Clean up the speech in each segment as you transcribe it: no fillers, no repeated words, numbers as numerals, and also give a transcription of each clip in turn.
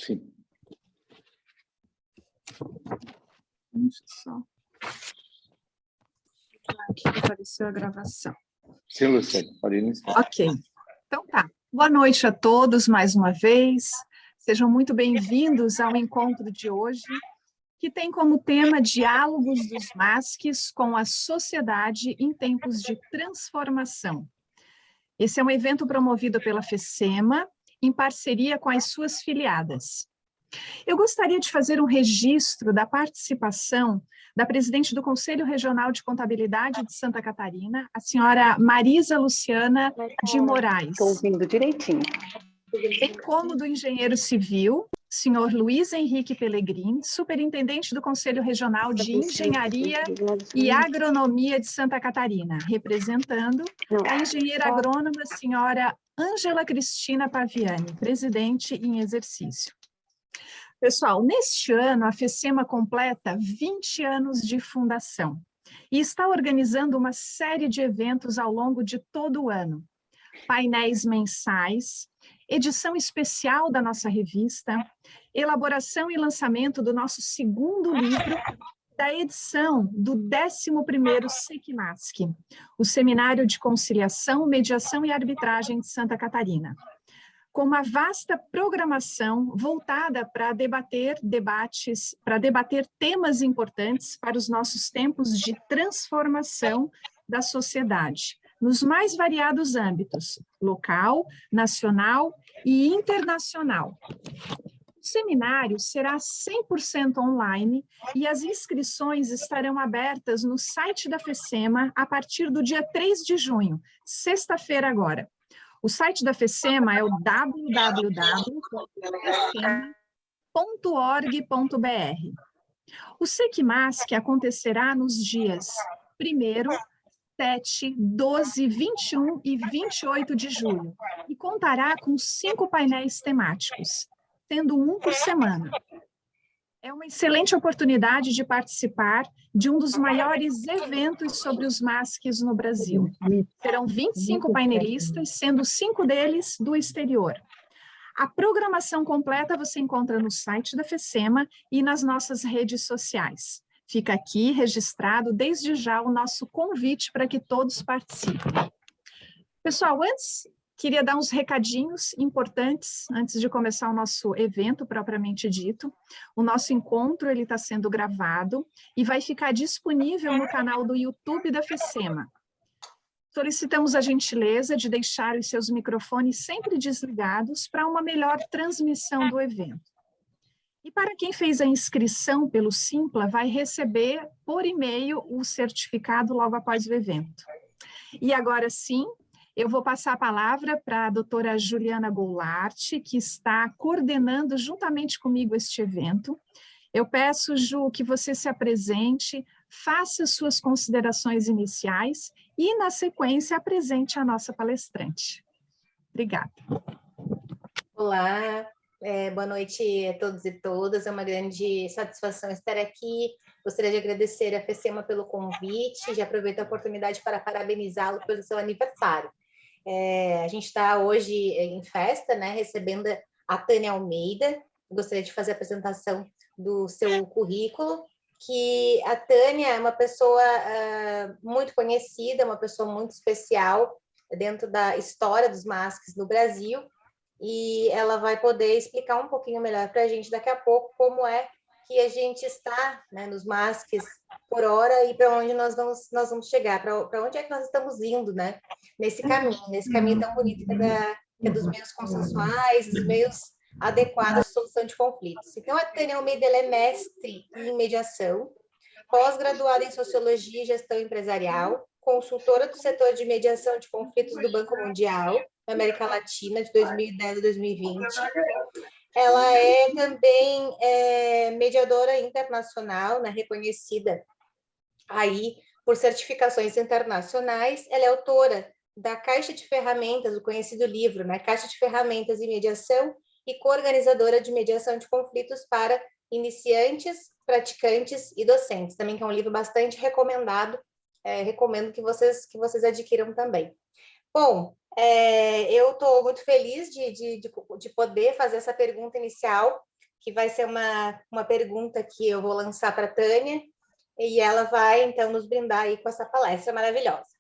Sim. Deixa só. Aqui apareceu a gravação. Sim, Luciane, pode iniciar. Ok. Então tá. Boa noite a todos mais uma vez. Sejam muito bem-vindos ao encontro de hoje, que tem como tema Diálogos dos MASCs com a sociedade em tempos de transformação. Esse é um evento promovido pela FECEMA, em parceria com as suas filiadas. Eu gostaria de fazer um registro da participação da presidente do Conselho Regional de Contabilidade de Santa Catarina, a senhora Marisa Luciana de Moraes. Estou ouvindo direitinho. Bem como do engenheiro civil, senhor Luiz Henrique Pellegrini, superintendente do Conselho Regional de Engenharia e Agronomia de Santa Catarina, representando a engenheira agrônoma senhora Ângela Cristina Paviani, presidente em exercício. Pessoal, neste ano a FECEMA completa 20 anos de fundação e está organizando uma série de eventos ao longo de todo o ano. Painéis mensais, edição especial da nossa revista, elaboração e lançamento do nosso segundo livro, da edição do 11º SECMASC, o Seminário de Conciliação, Mediação e Arbitragem de Santa Catarina, com uma vasta programação voltada para debater temas importantes para os nossos tempos de transformação da sociedade, nos mais variados âmbitos, local, nacional e internacional. O seminário será 100% online e as inscrições estarão abertas no site da FECEMA a partir do dia 3 de junho, sexta-feira agora. O site da FECEMA é o www.fecema.org.br. O SECMASC acontecerá nos dias 1º, 7, 12, 21 e 28 de julho e contará com 5 painéis temáticos, sendo um por semana. É uma excelente oportunidade de participar de um dos maiores eventos sobre os MASCs no Brasil. Serão 25 painelistas, sendo 5 deles do exterior. A programação completa você encontra no site da FECEMA e nas nossas redes sociais. Fica aqui registrado desde já o nosso convite para que todos participem. Pessoal, antes, queria dar uns recadinhos importantes antes de começar o nosso evento propriamente dito. O nosso encontro ele está sendo gravado e vai ficar disponível no canal do YouTube da FECEMA. Solicitamos a gentileza de deixar os seus microfones sempre desligados para uma melhor transmissão do evento. E para quem fez a inscrição pelo Simpla, vai receber por e-mail o certificado logo após o evento. E agora sim, eu vou passar a palavra para a doutora Juliana Goulart, que está coordenando juntamente comigo este evento. Eu peço, Ju, que você se apresente, faça suas considerações iniciais e, na sequência, apresente a nossa palestrante. Obrigada. Olá, boa noite a todos e todas. É uma grande satisfação estar aqui. Gostaria de agradecer a FECEMA pelo convite. Já aproveito a oportunidade para parabenizá-lo pelo seu aniversário. A gente está hoje em festa, né, recebendo a Tânia Almeida. Gostaria de fazer a apresentação do seu currículo, que a Tânia é uma pessoa muito conhecida, uma pessoa muito especial dentro da história dos MASCs no Brasil, e ela vai poder explicar um pouquinho melhor para a gente daqui a pouco como é que a gente está, né, nos MASCs por hora e para onde nós vamos chegar, para onde é que nós estamos indo, né, nesse caminho tão bonito que é dos meios consensuais, dos meios adequados de solução de conflitos. Então, a Tânia Almeida ela é mestre em mediação, pós-graduada em Sociologia e Gestão Empresarial, consultora do setor de mediação de conflitos do Banco Mundial, na América Latina, de 2010 a 2020. Ela é também mediadora internacional, né, reconhecida aí por certificações internacionais. Ela é autora da Caixa de Ferramentas, o conhecido livro, né, Caixa de Ferramentas e Mediação, e coorganizadora de mediação de conflitos para iniciantes, praticantes e docentes, também que é um livro bastante recomendado, recomendo que vocês adquiram também. Bom, eu estou muito feliz de poder fazer essa pergunta inicial que vai ser uma pergunta que eu vou lançar para a Tânia, e ela vai, então, nos brindar aí com essa palestra maravilhosa.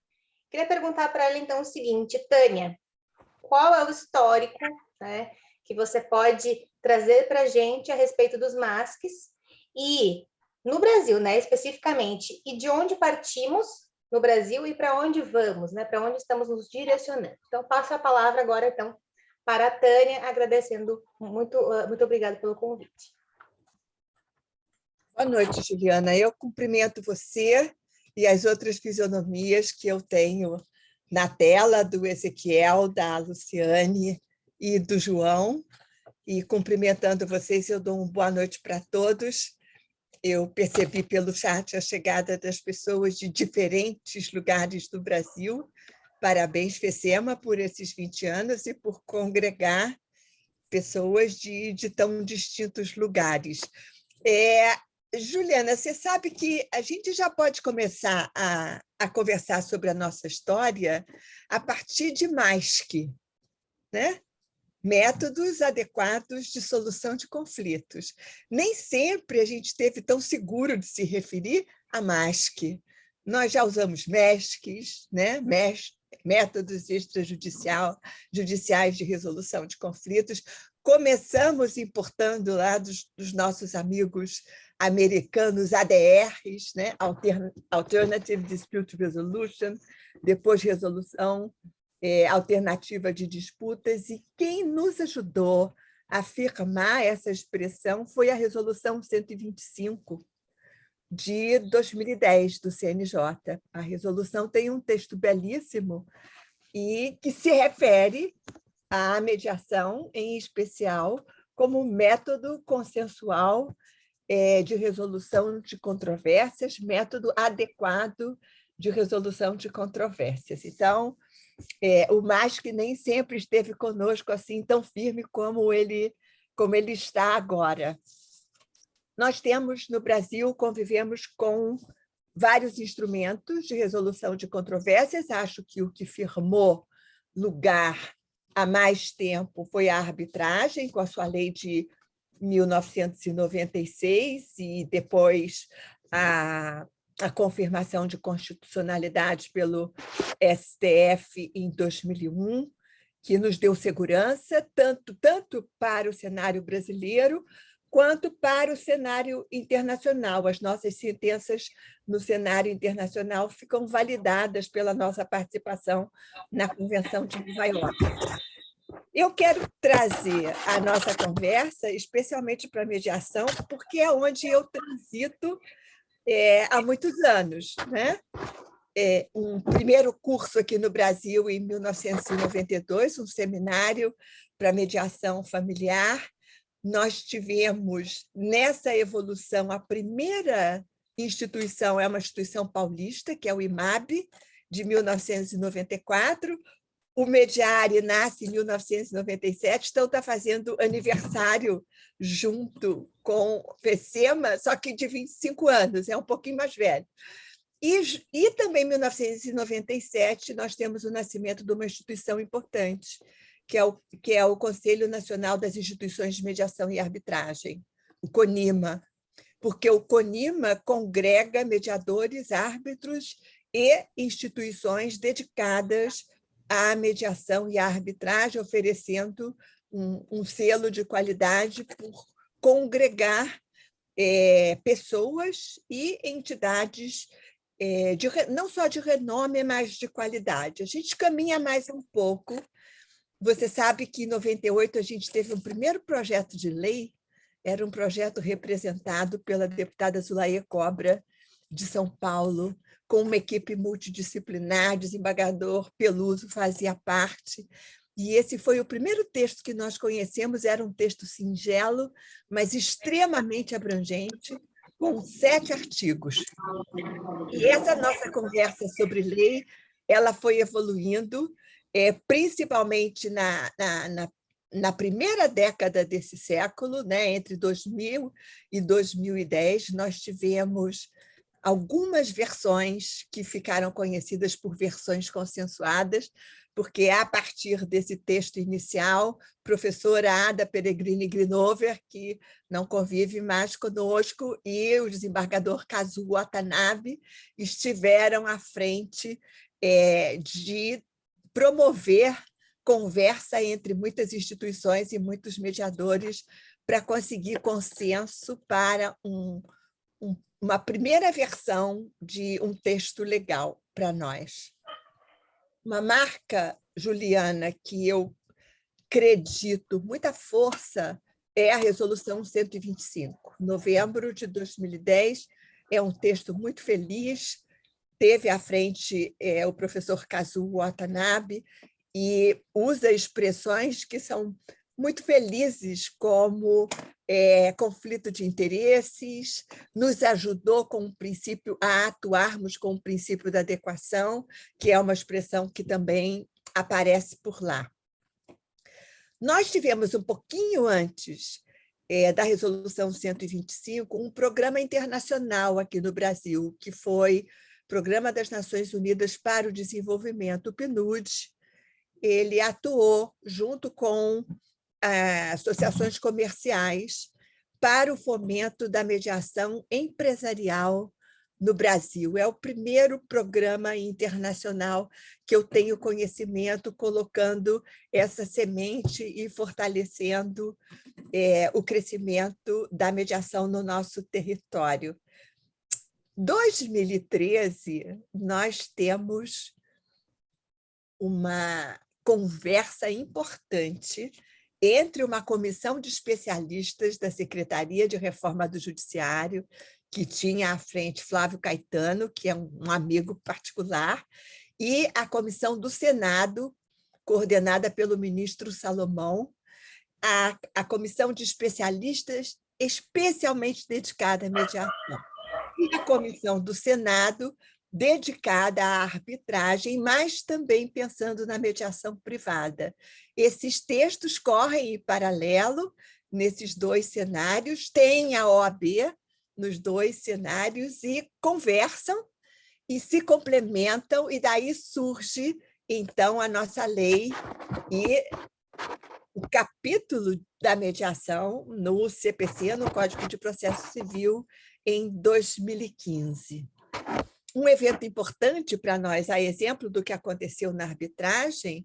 Queria perguntar para ela, então, o seguinte, Tânia, qual é o histórico, né, que você pode trazer para a gente a respeito dos MASCs e, no Brasil, né, especificamente, e de onde partimos no Brasil e para onde vamos, né, para onde estamos nos direcionando. Então, passo a palavra agora, então, para a Tânia, agradecendo muito obrigada pelo convite. Boa noite, Juliana. Eu cumprimento você e as outras fisionomias que eu tenho na tela, do Ezequiel, da Luciane e do João. E cumprimentando vocês, eu dou uma boa noite para todos. Eu percebi pelo chat a chegada das pessoas de diferentes lugares do Brasil. Parabéns, FECEMA, por esses 20 anos e por congregar pessoas de tão distintos lugares. Juliana, você sabe que a gente já pode começar a conversar sobre a nossa história a partir de MASC, né? Métodos adequados de solução de conflitos. Nem sempre a gente esteve tão seguro de se referir a MASC. Nós já usamos MESCs, né? Métodos extrajudiciais de resolução de conflitos. Começamos importando lá dos nossos amigos americanos ADRs, né? Alternative Dispute Resolution, depois resolução alternativa de disputas, e quem nos ajudou a afirmar essa expressão foi a Resolução 125 de 2010 do CNJ. A resolução tem um texto belíssimo e que se refere à mediação, em especial, como método consensual de resolução de controvérsias, método adequado de resolução de controvérsias. Então, o MASC nem sempre esteve conosco assim tão firme como ele está agora. Nós temos, no Brasil, convivemos com vários instrumentos de resolução de controvérsias. Acho que o que firmou lugar há mais tempo foi a arbitragem, com a sua lei de 1996, e depois a confirmação de constitucionalidade pelo STF em 2001, que nos deu segurança, tanto para o cenário brasileiro quanto para o cenário internacional. As nossas sentenças no cenário internacional ficam validadas pela nossa participação na Convenção de Nova Iorque. Eu quero trazer a nossa conversa, especialmente para a mediação, porque é onde eu transito há muitos anos, né? Um primeiro curso aqui no Brasil em 1992, um seminário para mediação familiar. Nós tivemos, nessa evolução, a primeira instituição é uma instituição paulista, que é o IMAB, de 1994. O Mediare nasce em 1997, então está fazendo aniversário junto com o FECEMA, só que de 25 anos, é um pouquinho mais velho. E também em 1997 nós temos o nascimento de uma instituição importante, que é o Conselho Nacional das Instituições de Mediação e Arbitragem, o CONIMA, porque o CONIMA congrega mediadores, árbitros e instituições dedicadas à mediação e à arbitragem, oferecendo um selo de qualidade por congregar pessoas e entidades não só de renome, mas de qualidade. A gente caminha mais um pouco. Você sabe que em 98 a gente teve um primeiro projeto de lei, era um projeto representado pela deputada Zulaê Cobra, de São Paulo, com uma equipe multidisciplinar, desembargador Peluso fazia parte, e esse foi o primeiro texto que nós conhecemos, era um texto singelo, mas extremamente abrangente, com 7 artigos. E essa nossa conversa sobre lei, ela foi evoluindo, principalmente na primeira década desse século, né, entre 2000 e 2010, nós tivemos algumas versões que ficaram conhecidas por versões consensuadas, porque é a partir desse texto inicial, professora Ada Peregrini Grinover, que não convive mais conosco, e o desembargador Kazuo Watanabe estiveram à frente de promover conversa entre muitas instituições e muitos mediadores para conseguir consenso para uma primeira versão de um texto legal para nós. Uma marca, Juliana, que eu acredito muita força é a Resolução 125. Novembro de 2010 é um texto muito feliz, teve à frente o professor Kazuo Watanabe e usa expressões que são muito felizes, como conflito de interesses, nos ajudou com o princípio a atuarmos com o princípio da adequação, que é uma expressão que também aparece por lá. Nós tivemos um pouquinho antes da Resolução 125 um programa internacional aqui no Brasil, que foi o Programa das Nações Unidas para o Desenvolvimento, o PNUD. Ele atuou junto com associações comerciais para o fomento da mediação empresarial no Brasil. É o primeiro programa internacional que eu tenho conhecimento, colocando essa semente e fortalecendo o crescimento da mediação no nosso território. Em 2013, nós temos uma conversa importante entre uma comissão de especialistas da Secretaria de Reforma do Judiciário, que tinha à frente Flávio Caetano, que é um amigo particular, e a comissão do Senado, coordenada pelo ministro Salomão, a comissão de especialistas especialmente dedicada à mediação. E a comissão do Senado, dedicada à arbitragem, mas também pensando na mediação privada. Esses textos correm em paralelo nesses dois cenários, tem a OAB nos dois cenários e conversam e se complementam, e daí surge, então, a nossa lei e o capítulo da mediação no CPC, no Código de Processo Civil, em 2015. Um evento importante para nós, a exemplo do que aconteceu na arbitragem,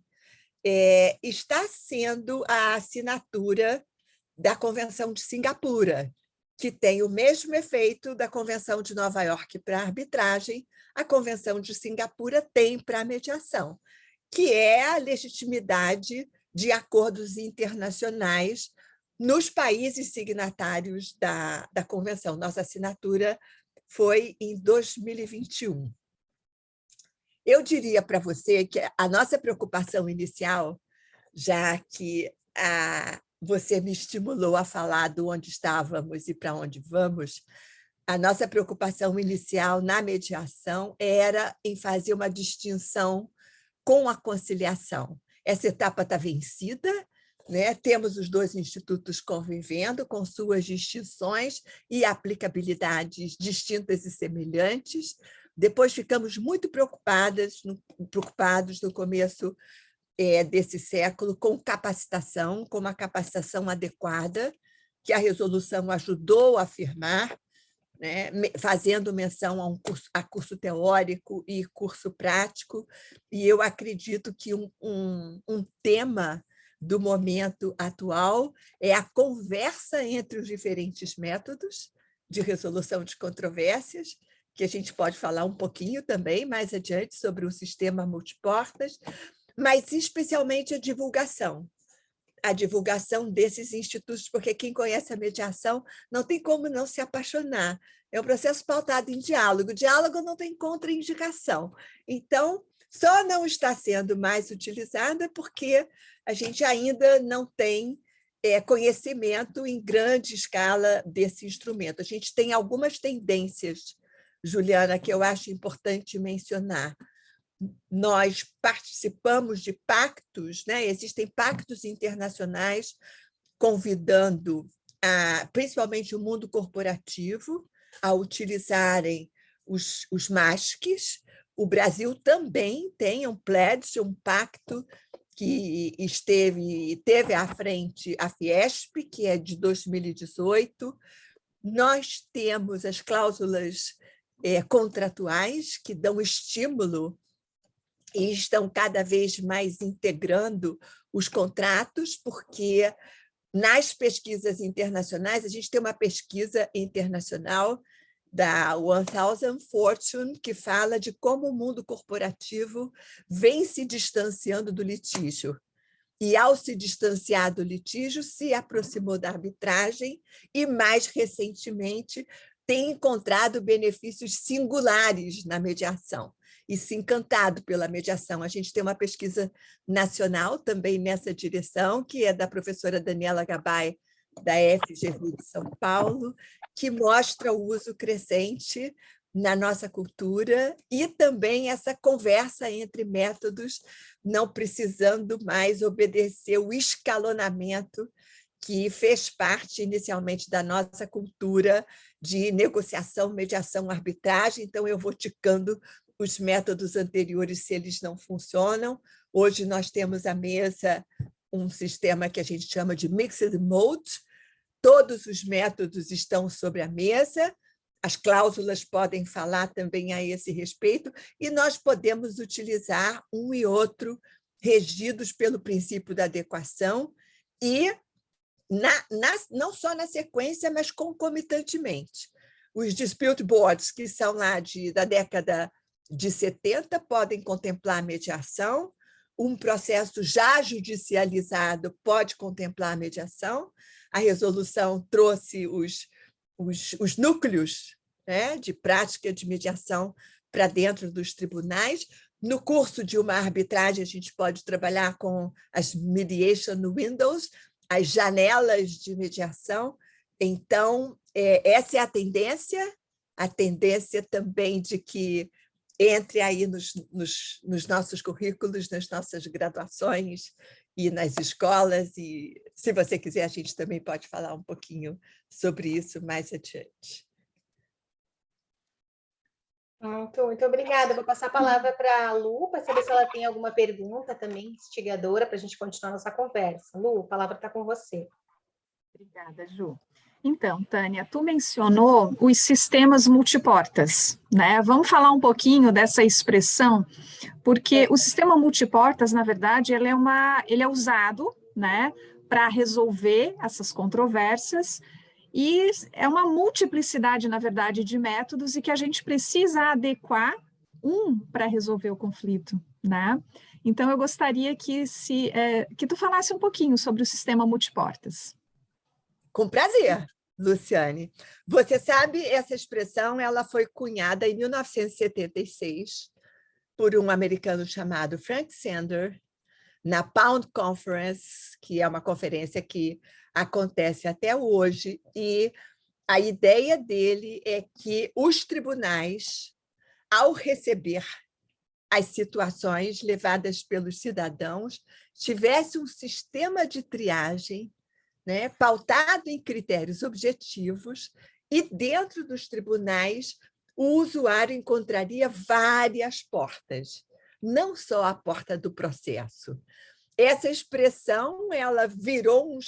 está sendo a assinatura da Convenção de Singapura, que tem o mesmo efeito da Convenção de Nova York para a arbitragem, a Convenção de Singapura tem para a mediação, que é a legitimidade de acordos internacionais nos países signatários da Convenção. Nossa assinatura foi em 2021. Eu diria para você que a nossa preocupação inicial, já que você me estimulou a falar de onde estávamos e para onde vamos, a nossa preocupação inicial na mediação era em fazer uma distinção com a conciliação. Essa etapa está vencida, né? Temos os dois institutos convivendo com suas distinções e aplicabilidades distintas e semelhantes. Depois ficamos muito preocupados no começo desse século com capacitação, com uma capacitação adequada, que a resolução ajudou a afirmar, né, fazendo menção a curso teórico e curso prático, e eu acredito que um tema do momento atual é a conversa entre os diferentes métodos de resolução de controvérsias, que a gente pode falar um pouquinho também mais adiante sobre o sistema multiportas, mas especialmente a divulgação desses institutos, porque quem conhece a mediação não tem como não se apaixonar. É um processo pautado em diálogo. Diálogo não tem contraindicação. Então, só não está sendo mais utilizada porque a gente ainda não tem conhecimento em grande escala desse instrumento. A gente tem algumas tendências, Juliana, que eu acho importante mencionar. Nós participamos de pactos, né? Existem pactos internacionais convidando principalmente o mundo corporativo a utilizarem os MASCs O Brasil também tem um pledge, um pacto que teve à frente a Fiesp, que é de 2018. Nós temos as cláusulas contratuais que dão estímulo e estão cada vez mais integrando os contratos, porque nas pesquisas internacionais, a gente tem uma pesquisa internacional da 1000 Fortune, que fala de como o mundo corporativo vem se distanciando do litígio. E, ao se distanciar do litígio, se aproximou da arbitragem e, mais recentemente, tem encontrado benefícios singulares na mediação e se encantado pela mediação. A gente tem uma pesquisa nacional também nessa direção, que é da professora Daniela Gabay, da FGV de São Paulo, que mostra o uso crescente na nossa cultura e também essa conversa entre métodos, não precisando mais obedecer o escalonamento que fez parte inicialmente da nossa cultura de negociação, mediação, arbitragem. Então, eu vou ticando os métodos anteriores se eles não funcionam. Hoje nós temos à mesa um sistema que a gente chama de Mixed Mode. Todos os métodos estão sobre a mesa, as cláusulas podem falar também a esse respeito, e nós podemos utilizar um e outro regidos pelo princípio da adequação e não só na sequência, mas concomitantemente. Os dispute boards, que são lá da década de 70, podem contemplar a mediação. Um processo já judicializado pode contemplar a mediação. A resolução trouxe os núcleos, né, de prática de mediação para dentro dos tribunais. No curso de uma arbitragem, a gente pode trabalhar com as mediation windows, as janelas de mediação. Então, essa é a tendência também de que entre aí nos nossos currículos, nas nossas graduações e nas escolas, e se você quiser, a gente também pode falar um pouquinho sobre isso mais adiante. Muito obrigada. Vou passar a palavra para a Lu, para saber se ela tem alguma pergunta também instigadora para a gente continuar nossa conversa. Lu, a palavra está com você. Obrigada, Ju. Então, Tânia, tu mencionou os sistemas multiportas, né? Vamos falar um pouquinho dessa expressão, porque o sistema multiportas, na verdade, ele é usado, né, para resolver essas controvérsias, e é uma multiplicidade, na verdade, de métodos, e que a gente precisa adequar para resolver o conflito, né? Então, eu gostaria que tu falasse um pouquinho sobre o sistema multiportas. Com prazer, Luciane. Você sabe, essa expressão ela foi cunhada em 1976 por um americano chamado Frank Sander, na Pound Conference, que é uma conferência que acontece até hoje, e a ideia dele é que os tribunais, ao receber as situações levadas pelos cidadãos, tivessem um sistema de triagem, né, pautado em critérios objetivos, e dentro dos tribunais o usuário encontraria várias portas, não só a porta do processo. Essa expressão ela virou um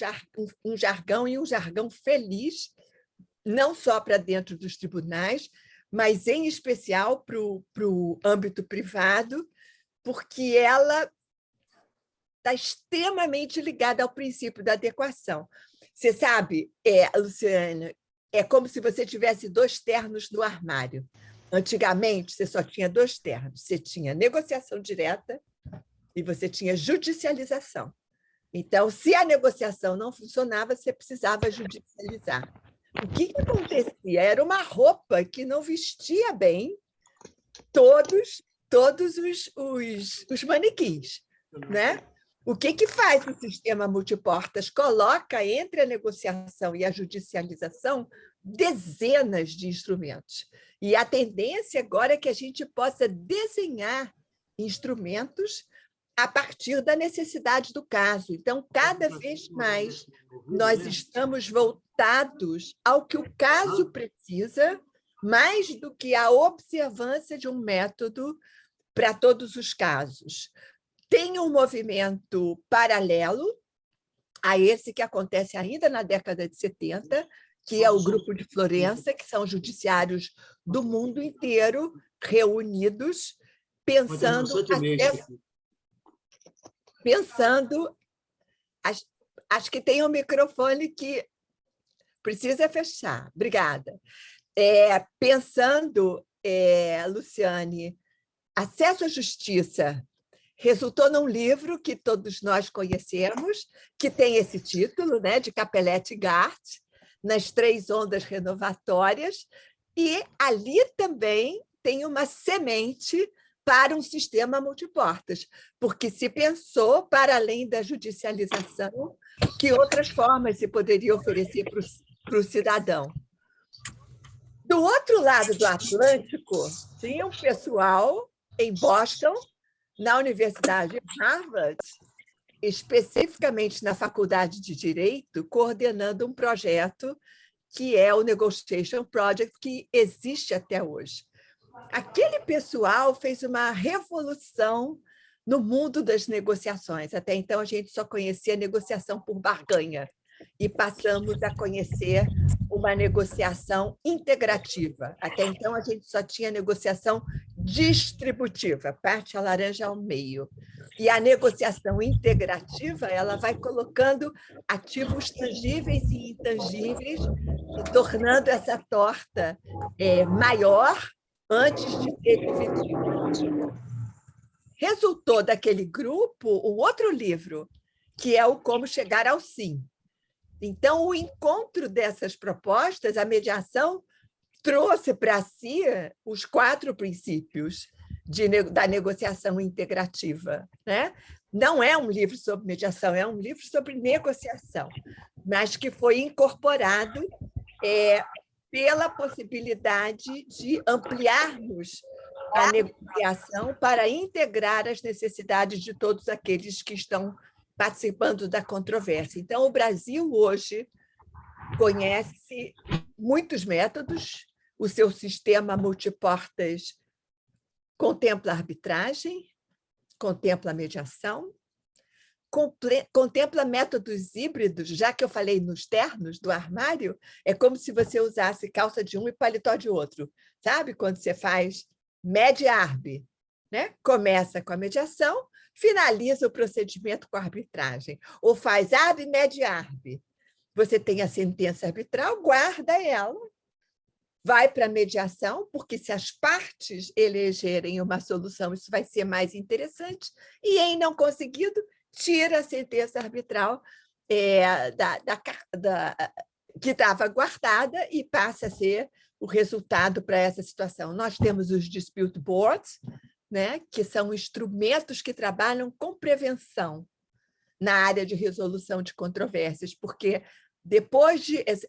jargão, e um jargão feliz, não só para dentro dos tribunais, mas em especial para o âmbito privado, porque ela está extremamente ligada ao princípio da adequação. Você sabe, Luciana, é como se você tivesse 2 ternos no armário. Antigamente, você só tinha 2 ternos. Você tinha negociação direta e você tinha judicialização. Então, se a negociação não funcionava, você precisava judicializar. O que acontecia? Era uma roupa que não vestia bem todos os manequins, né? O que faz o sistema multiportas? Coloca entre a negociação e a judicialização dezenas de instrumentos. E a tendência agora é que a gente possa desenhar instrumentos a partir da necessidade do caso. Então, cada vez mais, nós estamos voltados ao que o caso precisa mais do que a observância de um método para todos os casos. Tem um movimento paralelo a esse que acontece ainda na década de 70, que é o Grupo de Florença, que são judiciários do mundo inteiro reunidos, pensando acho que tem um microfone que precisa fechar. Obrigada. Pensando, Luciane, acesso à justiça resultou num livro que todos nós conhecemos, que tem esse título, né, de Capelletti e Gart, Nas Três Ondas Renovatórias, e ali também tem uma semente para um sistema multiportas, porque se pensou, para além da judicialização, que outras formas se poderia oferecer para o cidadão. Do outro lado do Atlântico, tinha um pessoal em Boston, na Universidade de Harvard, especificamente na Faculdade de Direito, coordenando um projeto que é o Negotiation Project, que existe até hoje. Aquele pessoal fez uma revolução no mundo das negociações. Até então, a gente só conhecia a negociação por barganha e passamos a conhecer uma negociação integrativa. Até então, a gente só tinha negociação distributiva, parte a laranja ao meio. E a negociação integrativa, ela vai colocando ativos tangíveis e intangíveis, e tornando essa torta maior antes de ser dividida. Resultou daquele grupo um outro livro, que é o Como Chegar ao Sim. Então, o encontro dessas propostas, a mediação, trouxe para si os 4 princípios da negociação integrativa, né? Não é um livro sobre mediação, é um livro sobre negociação, mas que foi incorporado pela possibilidade de ampliarmos a negociação para integrar as necessidades de todos aqueles que estão participando da controvérsia. Então, o Brasil hoje conhece muitos métodos, o seu sistema multiportas contempla a arbitragem, contempla a mediação, contempla métodos híbridos, já que eu falei nos ternos do armário, é como se você usasse calça de um e paletó de outro, sabe? Quando você faz med-arb, né? Começa com a mediação, finaliza o procedimento com a arbitragem, ou faz ab-med-arb. Você tem a sentença arbitral, guarda ela, vai para a mediação, porque se as partes elegerem uma solução, isso vai ser mais interessante, e em não conseguido, tira a sentença arbitral que estava guardada e passa a ser o resultado para essa situação. Nós temos os dispute boards, né, que são instrumentos que trabalham com prevenção na área de resolução de controvérsias, porque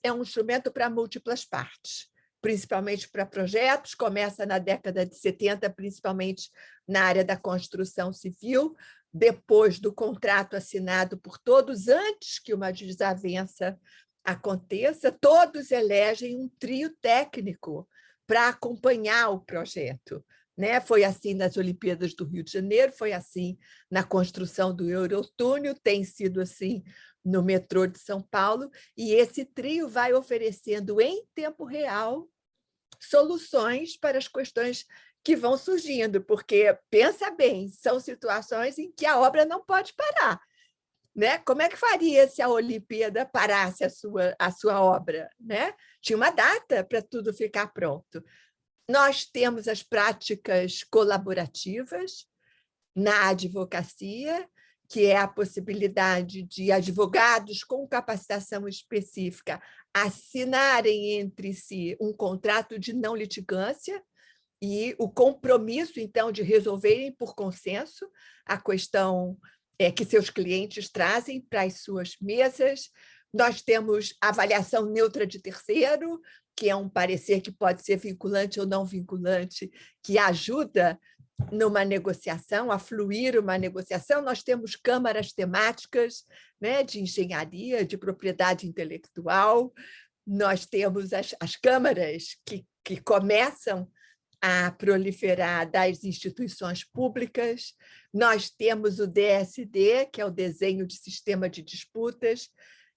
é um instrumento para múltiplas partes, principalmente para projetos, começa na década de 70, principalmente na área da construção civil, depois do contrato assinado por todos, antes que uma desavença aconteça, todos elegem um trio técnico para acompanhar o projeto, né? Foi assim nas Olimpíadas do Rio de Janeiro, foi assim na construção do Eurotúnel, tem sido assim no metrô de São Paulo, e esse trio vai oferecendo em tempo real soluções para as questões que vão surgindo, porque, pensa bem, são situações em que a obra não pode parar, né? Como é que faria se a Olimpíada parasse a sua obra, né? Tinha uma data para tudo ficar pronto. Nós temos as práticas colaborativas na advocacia, que é a possibilidade de advogados com capacitação específica assinarem entre si um contrato de não litigância e o compromisso, então, de resolverem por consenso a questão que seus clientes trazem para as suas mesas. Nós temos avaliação neutra de terceiro, que é um parecer que pode ser vinculante ou não vinculante, que ajuda numa negociação, a fluir uma negociação. Nós temos câmaras temáticas, né, de engenharia, de propriedade intelectual, nós temos as câmaras que que começam a proliferar das instituições públicas. Nós temos o DSD, que é o Desenho de Sistema de Disputas,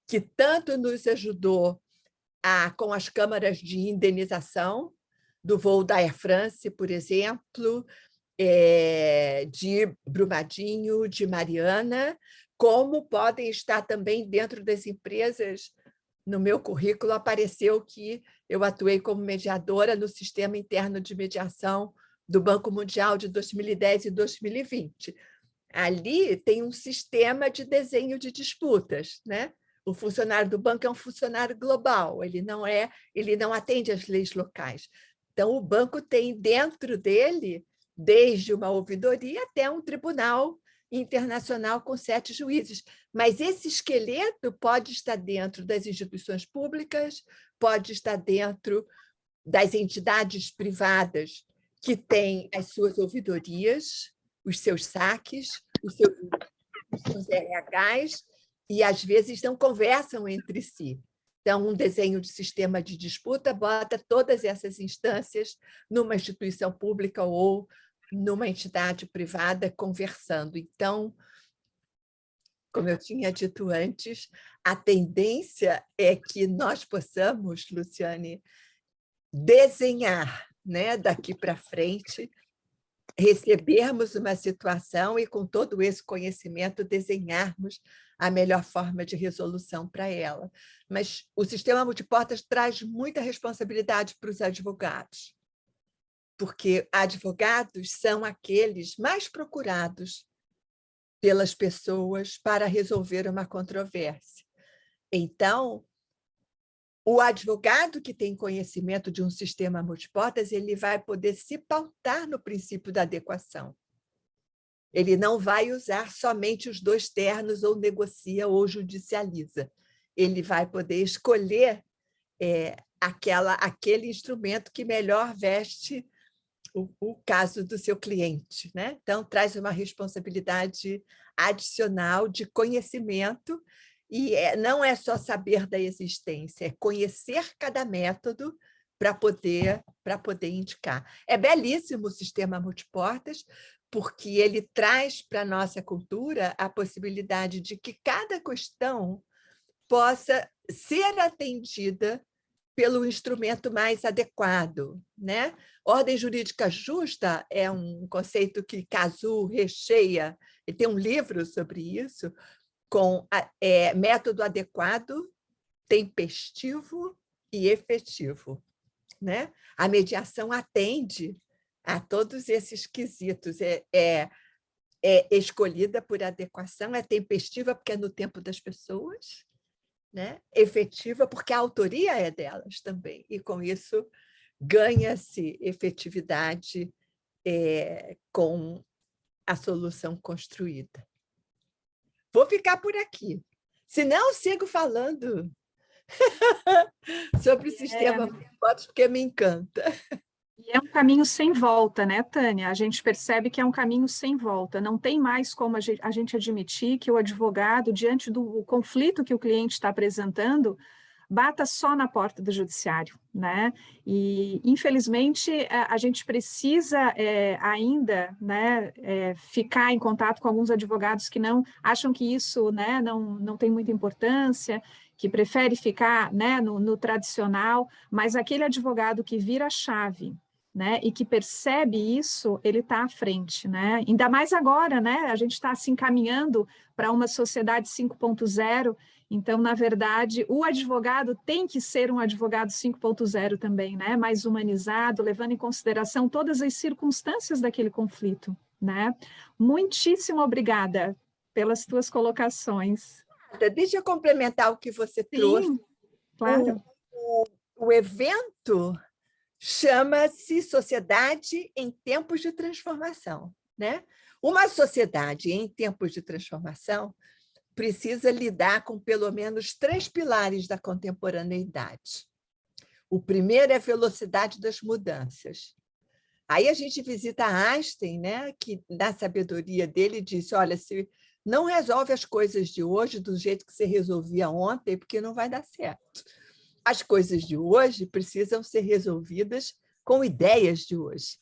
que tanto nos ajudou com as câmaras de indenização do voo da Air France, por exemplo, de Brumadinho, de Mariana, como podem estar também dentro das empresas. No meu currículo apareceu que eu atuei como mediadora no Sistema Interno de Mediação do Banco Mundial de 2010 e 2020. Ali tem um sistema de desenho de disputas, né? O funcionário do banco é um funcionário global, ele não atende às leis locais. Então, o banco tem dentro dele, desde uma ouvidoria até um tribunal internacional com 7 juízes. Mas esse esqueleto pode estar dentro das instituições públicas, pode estar dentro das entidades privadas que têm as suas ouvidorias, os seus saques, os seus RHs, e às vezes não conversam entre si. Então, um desenho de sistema de disputa bota todas essas instâncias numa instituição pública ou numa entidade privada conversando. Então, como eu tinha dito antes, a tendência é que nós possamos, Luciane, desenhar, né, daqui para frente, recebermos uma situação e, com todo esse conhecimento, desenharmos a melhor forma de resolução para ela. Mas o sistema multiportas traz muita responsabilidade para os advogados, porque advogados são aqueles mais procurados pelas pessoas para resolver uma controvérsia. Então, o advogado que tem conhecimento de um sistema multiportas, ele vai poder se pautar no princípio da adequação. Ele não vai usar somente os 2 termos, ou negocia ou judicializa. Ele vai poder escolher aquele instrumento que melhor veste o caso do seu cliente, né? Então, traz uma responsabilidade adicional de conhecimento, e não é só saber da existência, é conhecer cada método para poder indicar. É belíssimo o sistema multiportas, porque ele traz para a nossa cultura a possibilidade de que cada questão possa ser atendida pelo instrumento mais adequado, né? Ordem jurídica justa é um conceito que Cazu recheia, ele tem um livro sobre isso, com método adequado, tempestivo e efetivo, né? A mediação atende a todos esses quesitos, é escolhida por adequação, é tempestiva porque é no tempo das pessoas, né? Efetiva porque a autoria é delas também, e com isso ganha-se efetividade com a solução construída. Vou ficar por aqui, senão eu sigo falando sobre o sistema multiportas, porque me encanta. E é um caminho sem volta, né, Tânia? A gente percebe que é um caminho sem volta. Não tem mais como a gente admitir que o advogado, diante do conflito que o cliente está apresentando, bata só na porta do judiciário, né? E, infelizmente, a gente precisa ainda, né, ficar em contato com alguns advogados que não acham que isso, né, não tem muita importância, que prefere ficar, né, no tradicional, mas aquele advogado que vira a chave, né, e que percebe isso, ele está à frente, né? Ainda mais agora, né? A gente está se encaminhando para uma sociedade 5.0, então, na verdade, o advogado tem que ser um advogado 5.0 também, né? Mais humanizado, levando em consideração todas as circunstâncias daquele conflito, né? Muitíssimo obrigada pelas tuas colocações. Deixa eu complementar o que você trouxe. Sim, claro. O evento chama-se Sociedade em Tempos de Transformação, né? Uma sociedade em tempos de transformação precisa lidar com pelo menos 3 pilares da contemporaneidade. O primeiro é a velocidade das mudanças. Aí a gente visita Einstein, né, que na sabedoria dele disse, olha, se não resolve as coisas de hoje do jeito que você resolvia ontem, porque não vai dar certo. as coisas de hoje precisam ser resolvidas com ideias de hoje,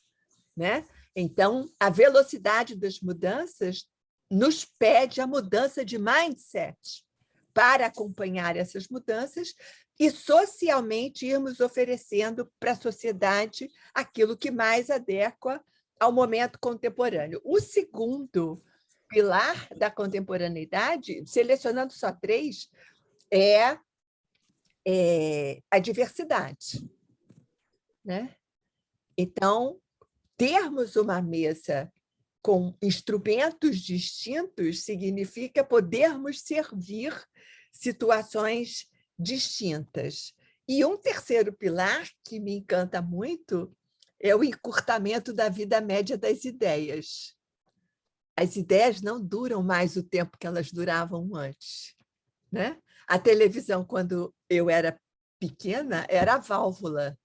né? Então, a velocidade das mudanças nos pede a mudança de mindset para acompanhar essas mudanças e socialmente irmos oferecendo para a sociedade aquilo que mais adequa ao momento contemporâneo. O segundo pilar da contemporaneidade, selecionando só 3, é a diversidade, né? Então, termos uma mesa com instrumentos distintos significa podermos servir situações distintas. E um terceiro pilar que me encanta muito é o encurtamento da vida média das ideias. As ideias não duram mais o tempo que elas duravam antes, né? A televisão, quando eu era pequena, era a válvula.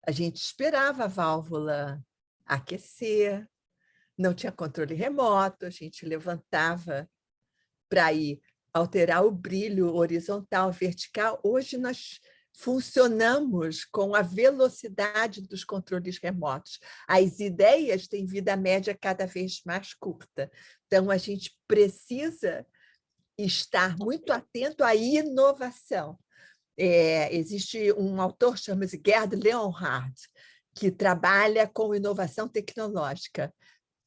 A gente esperava a válvula aquecer, não tinha controle remoto, a gente levantava para ir alterar o brilho horizontal, vertical. Hoje nós funcionamos com a velocidade dos controles remotos. As ideias têm vida média cada vez mais curta. Então, a gente precisa estar muito atento à inovação. Existe um autor, chama-se Gerd Leonhard, que trabalha com inovação tecnológica.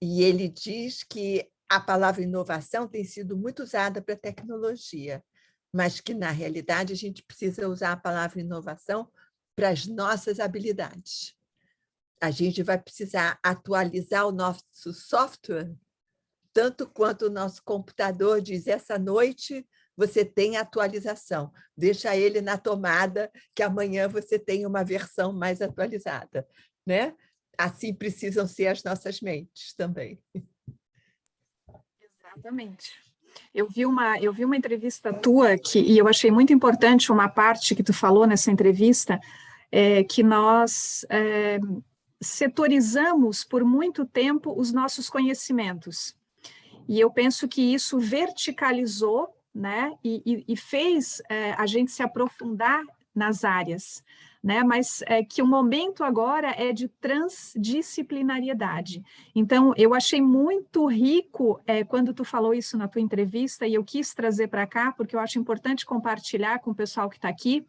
E ele diz que a palavra inovação tem sido muito usada para tecnologia, mas que, na realidade, a gente precisa usar a palavra inovação para as nossas habilidades. A gente vai precisar atualizar o nosso software, tanto quanto o nosso computador diz, essa noite você tem atualização, deixa ele na tomada, que amanhã você tem uma versão mais atualizada, né? Assim precisam ser as nossas mentes também. Exatamente. Eu vi uma entrevista tua e eu achei muito importante uma parte que tu falou nessa entrevista, que nós setorizamos por muito tempo os nossos conhecimentos. E eu penso que isso verticalizou, né, e fez a gente se aprofundar nas áreas, né, mas que o momento agora é de transdisciplinariedade. Então, eu achei muito rico quando tu falou isso na tua entrevista, e eu quis trazer para cá, porque eu acho importante compartilhar com o pessoal que está aqui.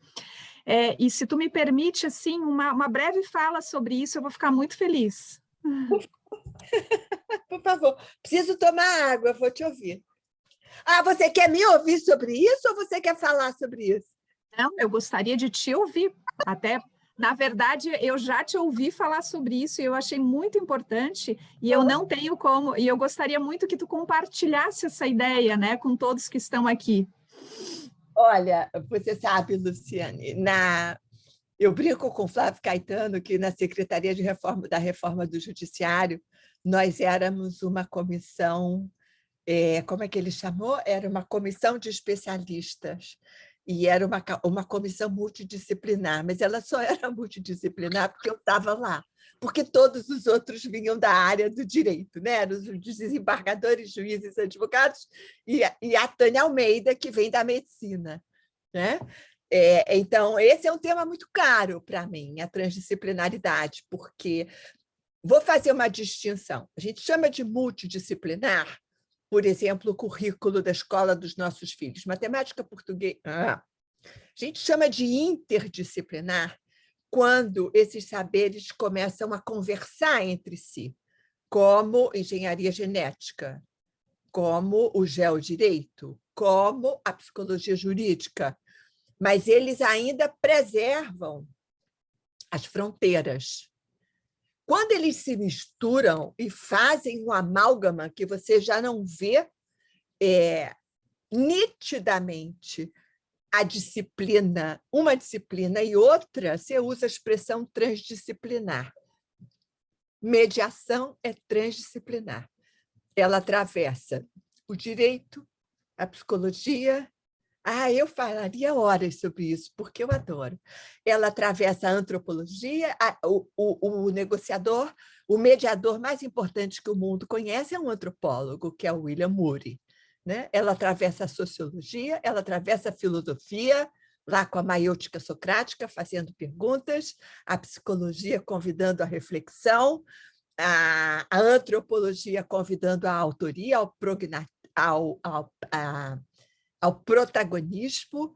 E se tu me permite, assim, uma breve fala sobre isso, eu vou ficar muito feliz. Por favor, preciso tomar água, vou te ouvir. Ah, você quer me ouvir sobre isso ou você quer falar sobre isso? Não, eu gostaria de te ouvir. Até, na verdade, eu já te ouvi falar sobre isso e eu achei muito importante e eu não tenho como, e eu gostaria muito que tu compartilhasse essa ideia, né, com todos que estão aqui. Olha, você sabe, Luciane, eu brinco com o Flávio Caetano que na Secretaria da Reforma do Judiciário nós éramos uma comissão, como é que ele chamou? Era uma comissão de especialistas. E era uma comissão multidisciplinar, mas ela só era multidisciplinar porque eu estava lá, porque todos os outros vinham da área do direito, né? Os desembargadores, juízes, advogados, e a Tânia Almeida, que vem da medicina, né? Então, esse é um tema muito caro para mim, a transdisciplinaridade, porque vou fazer uma distinção. A gente chama de multidisciplinar, por exemplo, o currículo da escola dos nossos filhos, matemática, português. A gente chama de interdisciplinar quando esses saberes começam a conversar entre si, como engenharia genética, como o geodireito, como a psicologia jurídica, mas eles ainda preservam as fronteiras. Quando eles se misturam e fazem um amálgama que você já não vê nitidamente a disciplina, uma disciplina e outra, você usa a expressão transdisciplinar. Mediação é transdisciplinar. Ela atravessa o direito, a psicologia. Eu falaria horas sobre isso, porque eu adoro. Ela atravessa a antropologia, o negociador, o mediador mais importante que o mundo conhece é um antropólogo, que é o William Murray, né? Ela atravessa a sociologia, ela atravessa a filosofia, lá com a maiêutica socrática, fazendo perguntas, a psicologia convidando a reflexão, a antropologia convidando a autoria, ao protagonismo.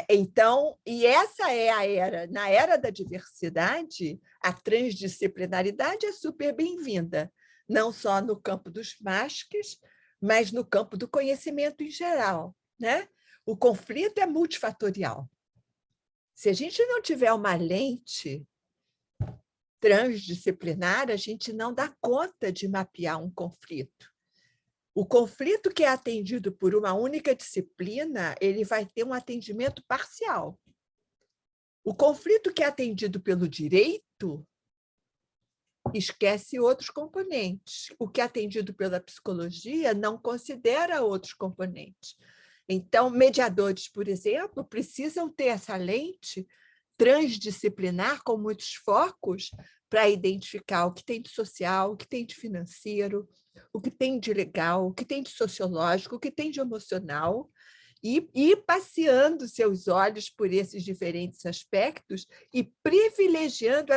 Então, e essa é a era, na era da diversidade, a transdisciplinaridade é super bem-vinda, não só no campo dos MASCs, mas no campo do conhecimento em geral, né? O conflito é multifatorial. Se a gente não tiver uma lente transdisciplinar, a gente não dá conta de mapear um conflito. O conflito que é atendido por uma única disciplina, ele vai ter um atendimento parcial. O conflito que é atendido pelo direito esquece outros componentes. O que é atendido pela psicologia não considera outros componentes. Então, mediadores, por exemplo, precisam ter essa lente transdisciplinar com muitos focos para identificar o que tem de social, o que tem de financeiro, o que tem de legal, o que tem de sociológico, o que tem de emocional, e ir passeando seus olhos por esses diferentes aspectos e privilegiando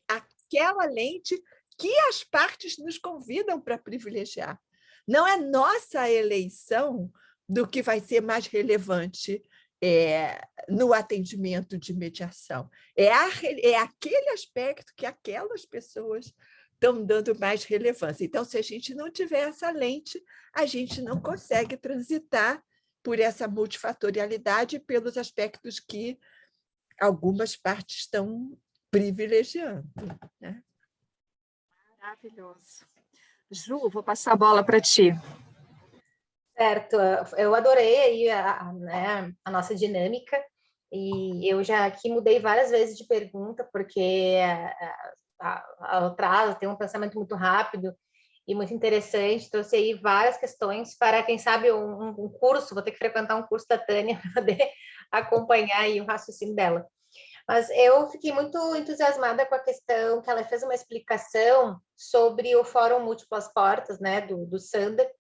aquela lente que as partes nos convidam para privilegiar. Não é nossa eleição do que vai ser mais relevante no atendimento de mediação. É aquele aspecto que aquelas pessoas estão dando mais relevância. Então, se a gente não tiver essa lente, a gente não consegue transitar por essa multifatorialidade pelos aspectos que algumas partes estão privilegiando, né? Maravilhoso. Ju, vou passar a bola para ti. Certo, eu adorei aí a nossa dinâmica, e eu já aqui mudei várias vezes de pergunta, porque atrás tem um pensamento muito rápido e muito interessante, trouxe aí várias questões para, quem sabe, um curso, vou ter que frequentar um curso da Tânia para poder acompanhar aí o raciocínio dela. Mas eu fiquei muito entusiasmada com a questão que ela fez uma explicação sobre o Fórum Múltiplas Portas, né, do Sander,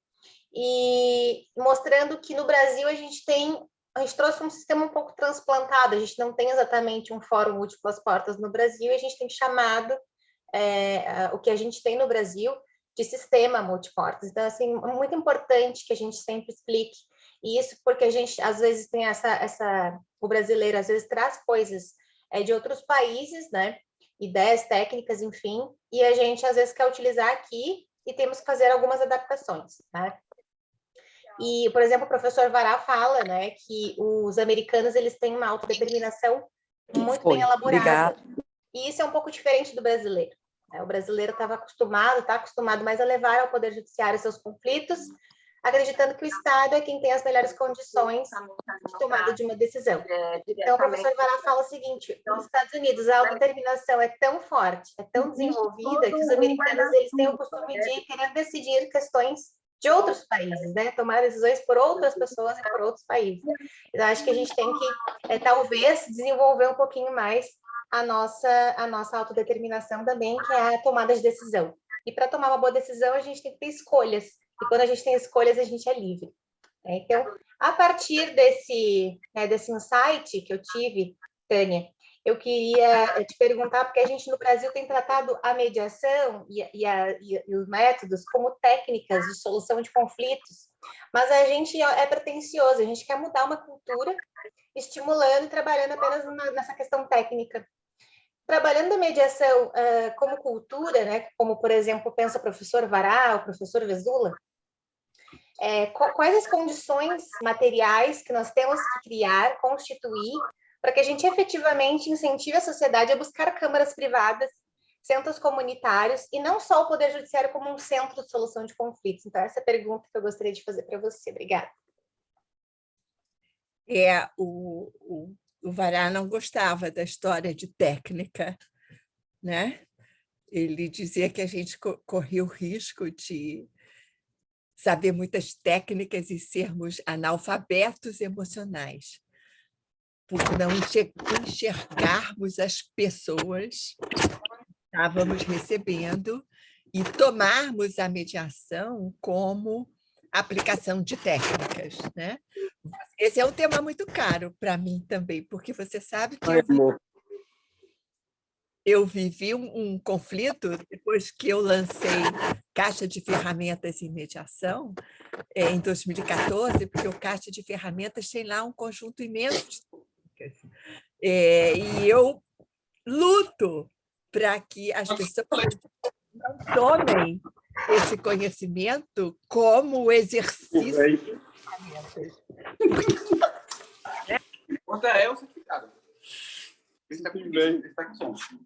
e mostrando que no Brasil a gente trouxe um sistema um pouco transplantado, a gente não tem exatamente um fórum múltiplas portas no Brasil, e a gente tem chamado o que a gente tem no Brasil de sistema multiportas. Então, assim, é muito importante que a gente sempre explique isso, porque a gente, às vezes, tem o brasileiro, às vezes, traz coisas de outros países, né, ideias técnicas, enfim, e a gente, às vezes, quer utilizar aqui e temos que fazer algumas adaptações, né? E, por exemplo, o professor Vará fala, né, que os americanos eles têm uma autodeterminação muito bem elaborada. E isso é um pouco diferente do brasileiro, né? O brasileiro está acostumado mais a levar ao Poder Judiciário seus conflitos, acreditando que o Estado é quem tem as melhores condições de tomada de uma decisão. Então, o professor Vará fala o seguinte: nos Estados Unidos, a autodeterminação é tão forte, é tão desenvolvida, que os americanos eles têm o costume de querer decidir questões de outros países, né? Tomar decisões por outras pessoas e por outros países. Eu acho que a gente tem que, talvez, desenvolver um pouquinho mais a nossa autodeterminação também, que é a tomada de decisão. E para tomar uma boa decisão, a gente tem que ter escolhas. E quando a gente tem escolhas, a gente é livre. Então, a partir desse insight que eu tive, Tânia, eu queria te perguntar, porque a gente no Brasil tem tratado a mediação e os métodos como técnicas de solução de conflitos, mas a gente é pretensioso, a gente quer mudar uma cultura, estimulando e trabalhando apenas nessa questão técnica. Trabalhando a mediação como cultura, né, como, por exemplo, pensa o professor Vará, o professor Vezula, quais as condições materiais que nós temos que criar, constituir, para que a gente efetivamente incentive a sociedade a buscar câmaras privadas, centros comunitários, e não só o Poder Judiciário como um centro de solução de conflitos. Então, essa é a pergunta que eu gostaria de fazer para você. Obrigada. O Vará não gostava da história de técnica, né? Ele dizia que a gente corria o risco de saber muitas técnicas e sermos analfabetos emocionais, por não enxergarmos as pessoas que estávamos recebendo e tomarmos a mediação como aplicação de técnicas, né? Esse é um tema muito caro para mim também, porque você sabe que Ai, amor. eu vivi um conflito depois que eu lancei Caixa de Ferramentas em Mediação, em 2014, porque o Caixa de Ferramentas tem lá um conjunto imenso de técnicas. E eu luto para que as pessoas não tomem esse conhecimento como exercício de ferramentas. Conta é o certificado. Ele está com som.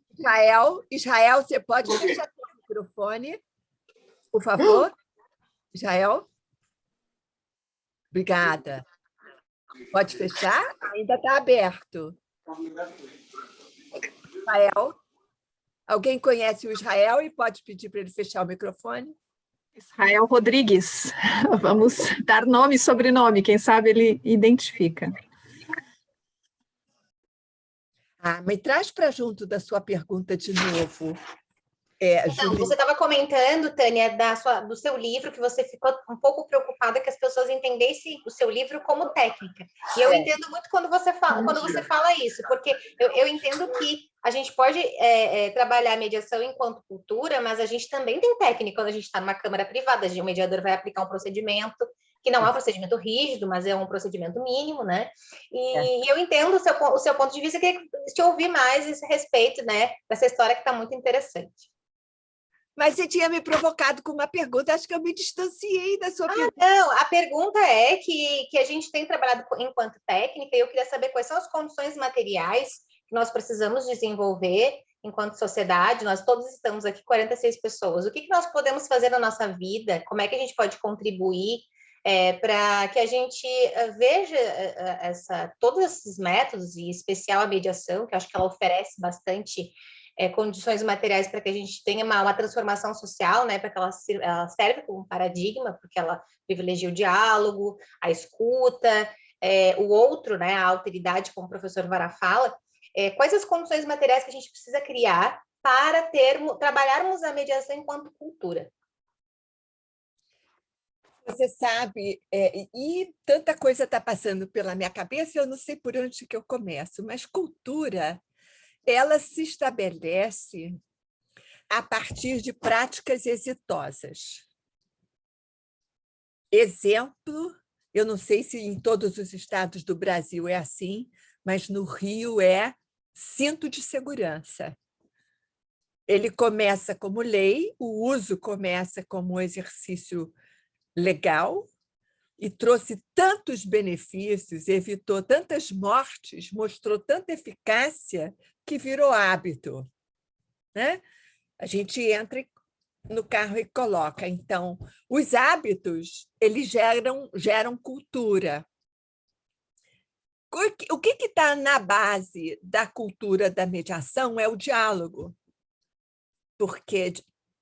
Israel, você pode fechar o microfone, por favor? Israel? Obrigada. Pode fechar? Ainda está aberto. Israel? Alguém conhece o Israel e pode pedir para ele fechar o microfone? Israel Rodrigues. Vamos dar nome e sobrenome, quem sabe ele identifica. Me traz para junto da sua pergunta de novo. Então, você estava comentando, Tânia, do seu livro, que você ficou um pouco preocupada que as pessoas entendessem o seu livro como técnica. E eu entendo muito quando você fala isso, porque eu entendo que a gente pode trabalhar a mediação enquanto cultura, mas a gente também tem técnica quando a gente está numa câmara privada. O mediador vai aplicar um procedimento que não é um procedimento rígido, mas é um procedimento mínimo, né? E eu entendo o seu ponto de vista, eu queria te ouvir mais a esse respeito, né, dessa história que está muito interessante. Mas você tinha me provocado com uma pergunta, acho que eu me distanciei da sua pergunta. Não, a pergunta é que a gente tem trabalhado enquanto técnica, e eu queria saber quais são as condições materiais que nós precisamos desenvolver enquanto sociedade. Nós todos estamos aqui, 46 pessoas. O que nós podemos fazer na nossa vida? Como é que a gente pode contribuir para que a gente veja todos esses métodos, e em especial a mediação, que eu acho que ela oferece bastante condições materiais para que a gente tenha uma transformação social, né, para que ela serve como paradigma, porque ela privilegia o diálogo, a escuta, o outro, né, a alteridade, como o professor Vara fala. Quais as condições materiais que a gente precisa criar para trabalharmos a mediação enquanto cultura? Você sabe, e tanta coisa está passando pela minha cabeça, eu não sei por onde que eu começo, mas cultura, ela se estabelece a partir de práticas exitosas. Exemplo, eu não sei se em todos os estados do Brasil é assim, mas no Rio é cinto de segurança. Ele começa como lei, o uso começa como exercício legal e trouxe tantos benefícios, evitou tantas mortes, mostrou tanta eficácia que virou hábito, né? A gente entra no carro e coloca. Então, os hábitos, eles geram cultura. O que está na base da cultura da mediação é o diálogo, porque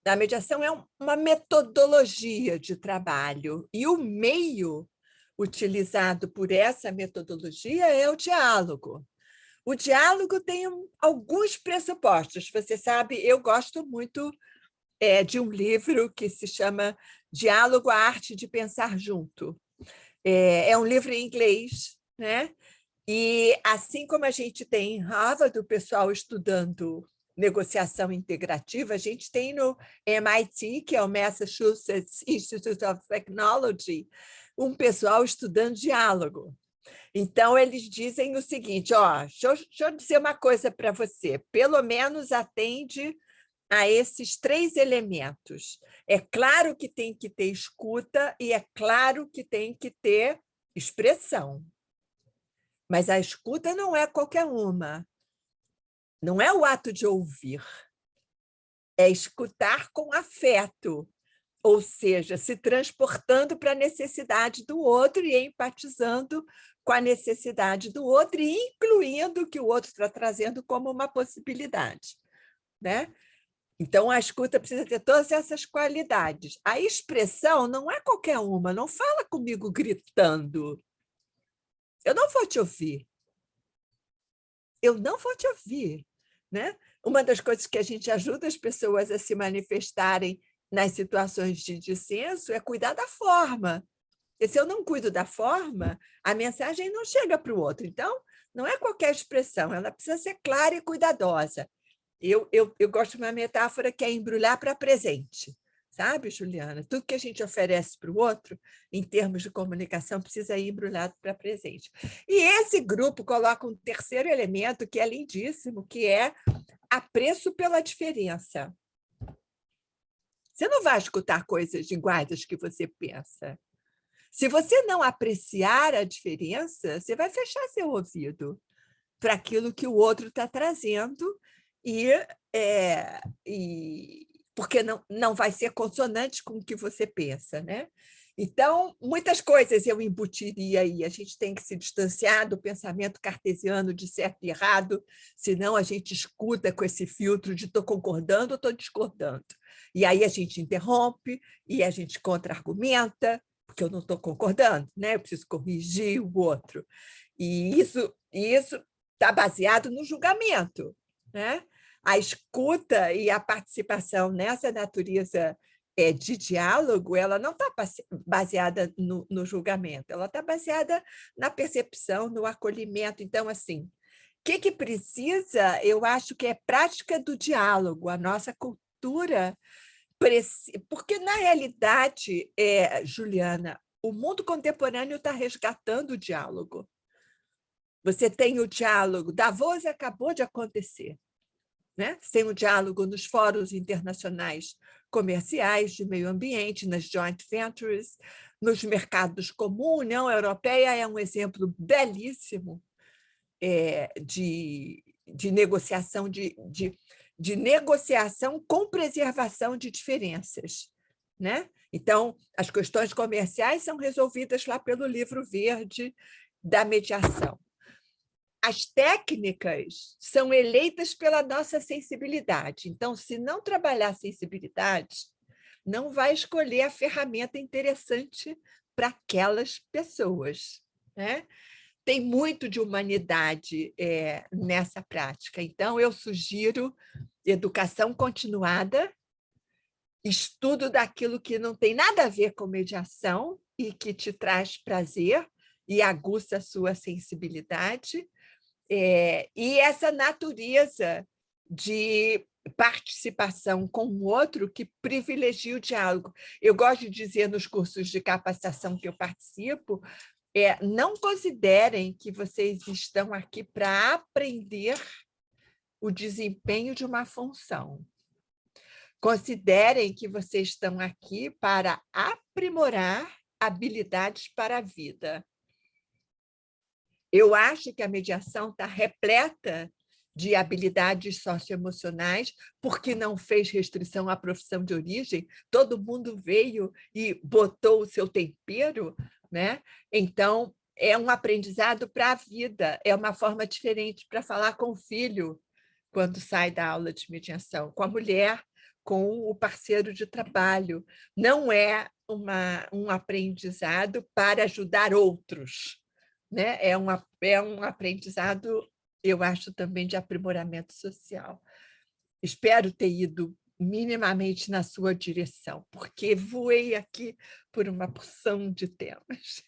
a mediação é uma metodologia de trabalho e o meio utilizado por essa metodologia é o diálogo. O diálogo tem alguns pressupostos. Você sabe, eu gosto muito de um livro que se chama Diálogo, a Arte de Pensar Junto. É um livro em inglês, né? E assim como a gente tem em Harvard o pessoal estudando negociação integrativa, a gente tem no MIT, que é o Massachusetts Institute of Technology, um pessoal estudando diálogo. Então, eles dizem o seguinte, deixa eu dizer uma coisa para você, pelo menos atende a esses 3 elementos. É claro que tem que ter escuta e é claro que tem que ter expressão. Mas a escuta não é qualquer uma. Não é o ato de ouvir. É escutar com afeto, ou seja, se transportando para a necessidade do outro e empatizando com a necessidade do outro e incluindo o que o outro está trazendo como uma possibilidade, né? Então, a escuta precisa ter todas essas qualidades. A expressão não é qualquer uma, não fala comigo gritando. Eu não vou te ouvir. Eu não vou te ouvir, né? Uma das coisas que a gente ajuda as pessoas a se manifestarem nas situações de dissenso é cuidar da forma. E se eu não cuido da forma, a mensagem não chega para o outro. Então, não é qualquer expressão, ela precisa ser clara e cuidadosa. Eu gosto de uma metáfora que é embrulhar para presente. Sabe, Juliana? Tudo que a gente oferece para o outro, em termos de comunicação, precisa ir embrulhado para presente. E esse grupo coloca um terceiro elemento que é lindíssimo, que é apreço pela diferença. Você não vai escutar coisas iguais às que você pensa. Se você não apreciar a diferença, você vai fechar seu ouvido para aquilo que o outro está trazendo porque não vai ser consonante com o que você pensa, né? Então, muitas coisas eu embutiria aí. A gente tem que se distanciar do pensamento cartesiano de certo e errado, senão a gente escuta com esse filtro de estou concordando ou estou discordando. E aí a gente interrompe e a gente contra-argumenta, porque eu não estou concordando, né? Eu preciso corrigir o outro. E isso está baseado no julgamento, né? A escuta e a participação nessa natureza de diálogo, ela não está baseada no julgamento, ela está baseada na percepção, no acolhimento. Então, assim, o que precisa, eu acho que é prática do diálogo, a nossa cultura, porque, na realidade, Juliana, o mundo contemporâneo está resgatando o diálogo. Você tem o diálogo, Davos acabou de acontecer, né? Tem o diálogo nos fóruns internacionais comerciais de meio ambiente, nas joint ventures, nos mercados comuns. A União Europeia é um exemplo belíssimo de negociação, de negociação com preservação de diferenças, né? Então, as questões comerciais são resolvidas lá pelo livro verde da mediação. As técnicas são eleitas pela nossa sensibilidade. Então, se não trabalhar a sensibilidade, não vai escolher a ferramenta interessante para aquelas pessoas, né? Tem muito de humanidade nessa prática. Então, eu sugiro educação continuada, estudo daquilo que não tem nada a ver com mediação e que te traz prazer e aguça a sua sensibilidade, e essa natureza de participação com o outro que privilegia o diálogo. Eu gosto de dizer nos cursos de capacitação que eu participo, não considerem que vocês estão aqui para aprender o desempenho de uma função. Considerem que vocês estão aqui para aprimorar habilidades para a vida. Eu acho que a mediação está repleta de habilidades socioemocionais, porque não fez restrição à profissão de origem, todo mundo veio e botou o seu tempero, né? Então, é um aprendizado para a vida, é uma forma diferente para falar com o filho quando sai da aula de mediação, com a mulher, com o parceiro de trabalho. Não é um aprendizado para ajudar outros, né? É um aprendizado, eu acho, também de aprimoramento social. Espero ter ido minimamente na sua direção, porque voei aqui por uma porção de temas.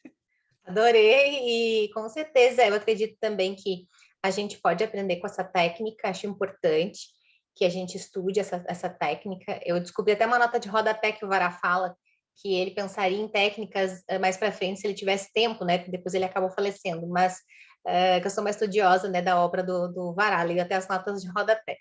Adorei, e com certeza eu acredito também que a gente pode aprender com essa técnica, acho importante que a gente estude essa técnica. Eu descobri até uma nota de rodapé que o Vará fala, que ele pensaria em técnicas mais para frente se ele tivesse tempo, né? Depois ele acabou falecendo, mas que eu sou uma estudiosa, né, da obra do Vará, leio até as notas de rodapé.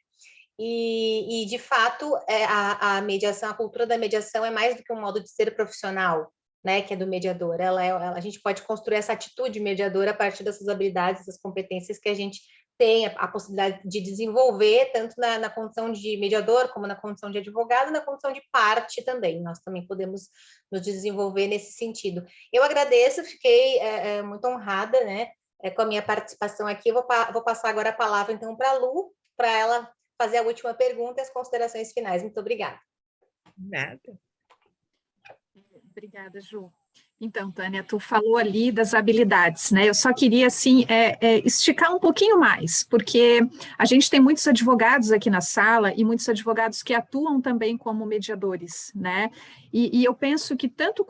E de fato, a mediação, a cultura da mediação é mais do que um modo de ser profissional, né, que é do mediador. A gente pode construir essa atitude mediadora a partir dessas habilidades, dessas competências que a gente tem a possibilidade de desenvolver, tanto na condição de mediador, como na condição de advogado, na condição de parte também. Nós também podemos nos desenvolver nesse sentido. Eu agradeço, fiquei muito honrada, né, com a minha participação aqui. Eu vou passar agora a palavra, então, para a Lu, para ela fazer a última pergunta e as considerações finais. Muito obrigada. Nada. Obrigada, Ju. Então, Tânia, tu falou ali das habilidades, né? Eu só queria, assim, esticar um pouquinho mais, porque a gente tem muitos advogados aqui na sala e muitos advogados que atuam também como mediadores, né? E eu penso que tanto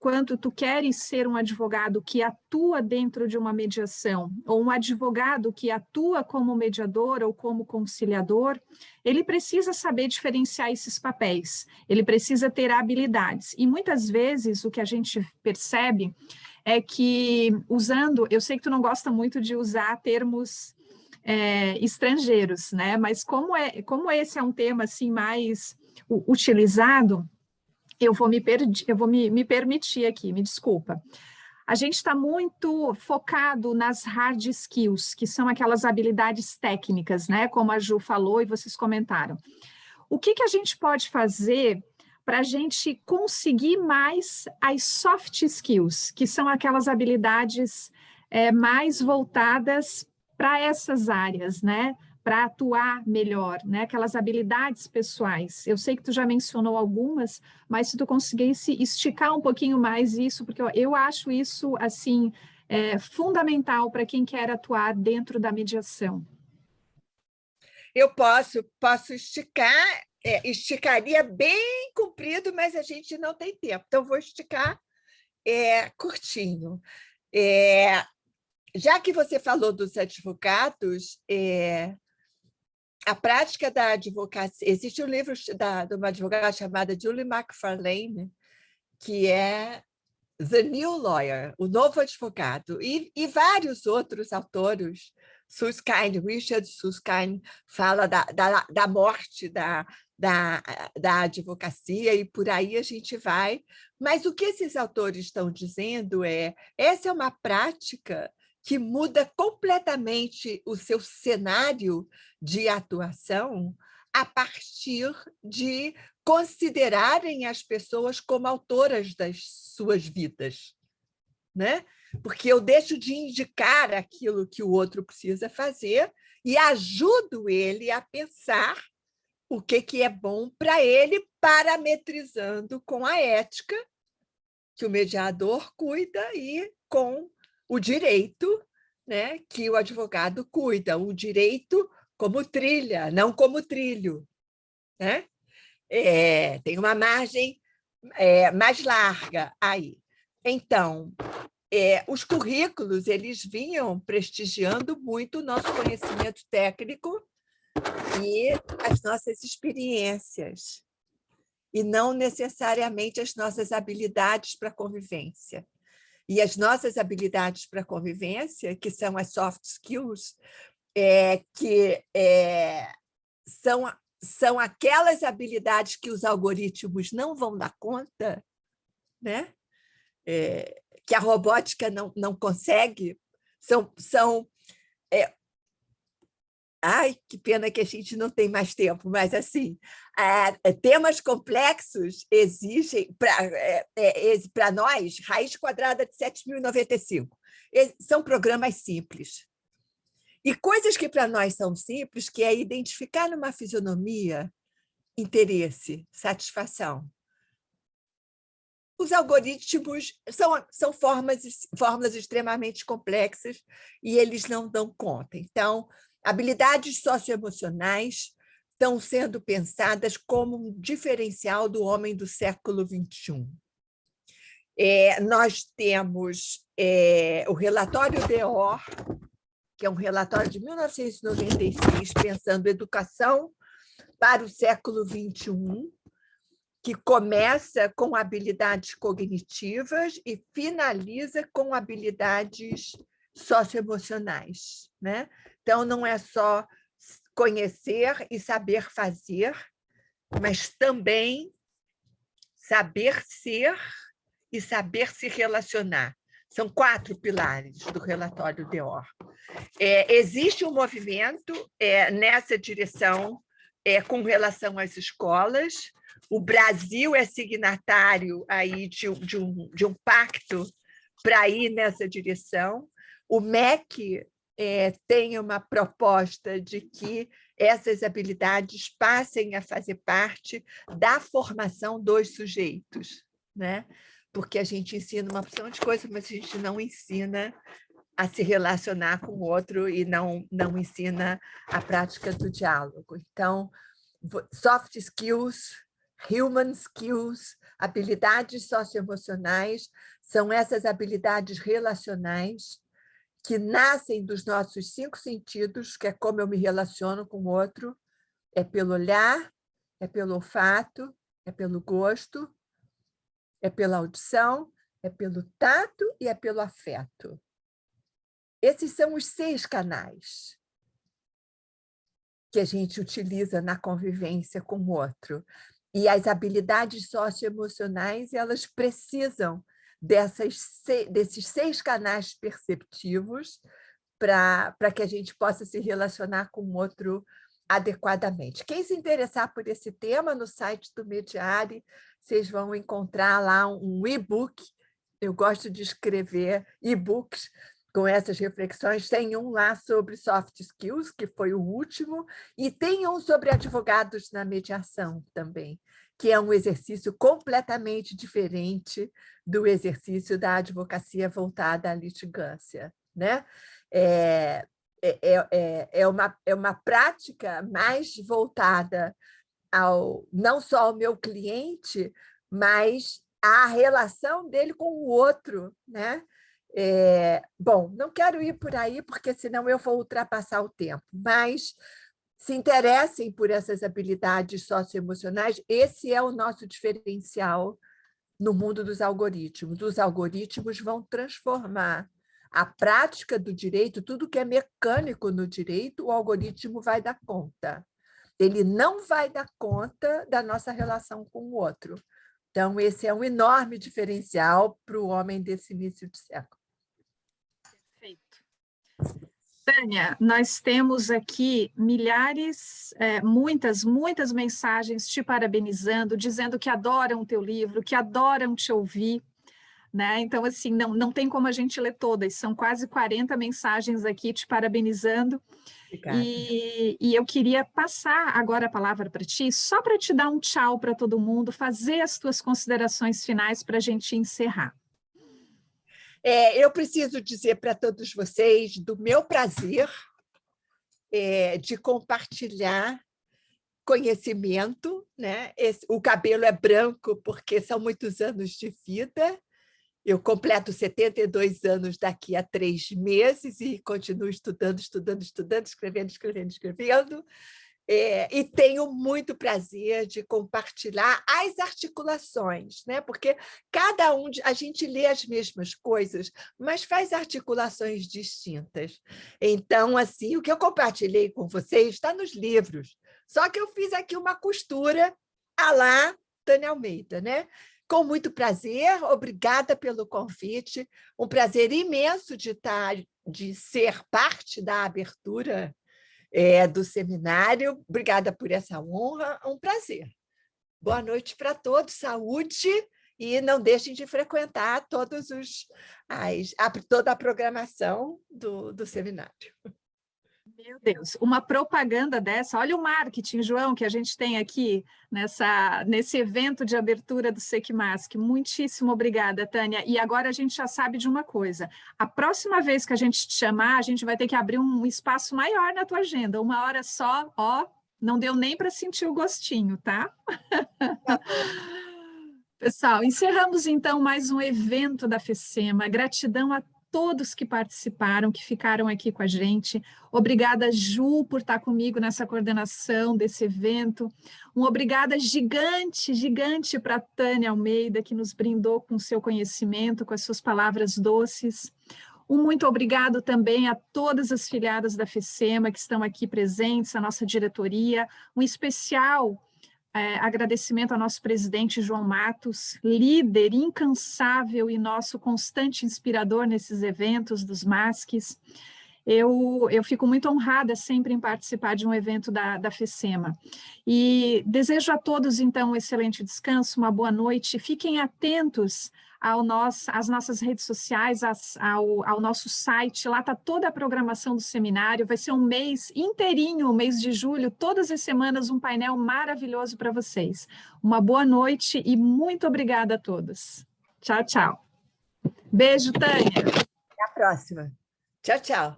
quanto tu queres ser um advogado que atua dentro de uma mediação, ou um advogado que atua como mediador ou como conciliador, ele precisa saber diferenciar esses papéis, ele precisa ter habilidades. E muitas vezes o que a gente percebe é que eu sei que tu não gosta muito de usar termos estrangeiros, né? Mas como esse é um tema assim mais utilizado, eu vou me permitir aqui, me desculpa. A gente está muito focado nas hard skills, que são aquelas habilidades técnicas, né? Como a Ju falou e vocês comentaram. O que a gente pode fazer para a gente conseguir mais as soft skills, que são aquelas habilidades mais voltadas para essas áreas, né? Para atuar melhor, né? Aquelas habilidades pessoais. Eu sei que tu já mencionou algumas, mas se tu conseguisse esticar um pouquinho mais isso, porque eu acho isso assim fundamental para quem quer atuar dentro da mediação. Eu posso esticar, esticaria bem comprido, mas a gente não tem tempo, então vou esticar curtinho. Já que você falou dos advogados, a prática da advocacia... Existe um livro de uma advogada chamada Julie McFarlane, que é The New Lawyer, o novo advogado, e vários outros autores. Richard Susskind fala da morte da advocacia, e por aí a gente vai. Mas o que esses autores estão dizendo essa é uma prática que muda completamente o seu cenário de atuação a partir de considerarem as pessoas como autoras das suas vidas, né? Porque eu deixo de indicar aquilo que o outro precisa fazer e ajudo ele a pensar o que é bom para ele, parametrizando com a ética que o mediador cuida e com o direito, né, que o advogado cuida, o direito como trilha, não como trilho, né? Tem uma margem mais larga aí. Então, os currículos eles vinham prestigiando muito o nosso conhecimento técnico e as nossas experiências, e não necessariamente as nossas habilidades para convivência. E as nossas habilidades para convivência, que são as soft skills, são aquelas habilidades que os algoritmos não vão dar conta, né? Que a robótica não consegue. Ai, que pena que a gente não tem mais tempo, mas assim, temas complexos exigem, para nós, raiz quadrada de 7.095. São programas simples. E coisas que para nós são simples, que é identificar numa fisionomia interesse, satisfação. Os algoritmos são fórmulas extremamente complexas e eles não dão conta. Então, habilidades socioemocionais estão sendo pensadas como um diferencial do homem do século XXI. Nós temos o relatório DEOR, que é um relatório de 1996, pensando educação para o século XXI, que começa com habilidades cognitivas e finaliza com habilidades socioemocionais, né? Então, não é só conhecer e saber fazer, mas também saber ser e saber se relacionar. São 4 pilares do relatório DEOR. Existe um movimento nessa direção com relação às escolas. O Brasil é signatário aí de um pacto para ir nessa direção. O MEC tem uma proposta de que essas habilidades passem a fazer parte da formação dos sujeitos, né? Porque a gente ensina uma opção de coisa, mas a gente não ensina a se relacionar com o outro e não ensina a prática do diálogo. Então, soft skills, human skills, Habilidades socioemocionais são essas habilidades relacionais que nascem dos nossos 5 sentidos, que é como eu me relaciono com o outro, é pelo olhar, é pelo olfato, é pelo gosto, é pela audição, é pelo tato e é pelo afeto. Esses são os 6 canais que a gente utiliza na convivência com o outro. E as habilidades socioemocionais, elas precisam desses 6 canais perceptivos para que a gente possa se relacionar com o outro adequadamente. Quem se interessar por esse tema, no site do Mediare, vocês vão encontrar lá um e-book. Eu gosto de escrever e-books com essas reflexões. Tem um lá sobre soft skills, que foi o último, e tem um sobre advogados na mediação também, que é um exercício completamente diferente do exercício da advocacia voltada à litigância, né? É uma prática mais voltada não só ao meu cliente, mas à relação dele com o outro, né? Bom, não quero ir por aí, porque senão eu vou ultrapassar o tempo, mas se interessem por essas habilidades socioemocionais, esse é o nosso diferencial no mundo dos algoritmos. Os algoritmos vão transformar a prática do direito, tudo que é mecânico no direito, o algoritmo vai dar conta. Ele não vai dar conta da nossa relação com o outro. Então, esse é um enorme diferencial para o homem desse início de século. Perfeito. Tânia, nós temos aqui milhares, muitas mensagens te parabenizando, dizendo que adoram o teu livro, que adoram te ouvir, né? Então, assim, não tem como a gente ler todas, são quase 40 mensagens aqui te parabenizando. E eu queria passar agora a palavra para ti, só para te dar um tchau para todo mundo, fazer as tuas considerações finais para a gente encerrar. Eu preciso dizer para todos vocês do meu prazer de compartilhar conhecimento, né? O cabelo é branco porque são muitos anos de vida. Eu completo 72 anos daqui a 3 meses e continuo estudando, escrevendo. E tenho muito prazer de compartilhar as articulações, né? Porque cada a gente lê as mesmas coisas, mas faz articulações distintas. Então, assim, o que eu compartilhei com vocês está nos livros, só que eu fiz aqui uma costura à la Tânia Almeida, né? Com muito prazer, obrigada pelo convite, um prazer imenso de ser parte da abertura do seminário. Obrigada por essa honra, um prazer. Boa noite para todos, saúde, e não deixem de frequentar toda a programação do seminário. Meu Deus, uma propaganda dessa, olha o marketing, João, que a gente tem aqui nesse evento de abertura do SECMASC. Muitíssimo obrigada, Tânia. E agora a gente já sabe de uma coisa, a próxima vez que a gente te chamar, a gente vai ter que abrir um espaço maior na tua agenda, 1 hora só, ó, não deu nem para sentir o gostinho, tá? Pessoal, encerramos então mais um evento da FECEMA. Gratidão a todos que participaram, que ficaram aqui com a gente. Obrigada, Ju, por estar comigo nessa coordenação desse evento. Obrigada gigante para a Tânia Almeida, que nos brindou com seu conhecimento, com as suas palavras doces. Muito obrigado também a todas as filiadas da FECEMA que estão aqui presentes, a nossa diretoria. Um especial agradecimento ao nosso presidente João Matos, líder incansável e nosso constante inspirador nesses eventos dos MASCs. Eu fico muito honrada sempre em participar de um evento da FECEMA. E desejo a todos, então, um excelente descanso, uma boa noite. Fiquem atentos às nossas redes sociais, ao nosso site. Lá está toda a programação do seminário. Vai ser um mês inteirinho, o mês de julho, todas as semanas, um painel maravilhoso para vocês. Uma boa noite e muito obrigada a todos. Tchau, tchau. Beijo, Tânia. Até a próxima. Tchau, tchau.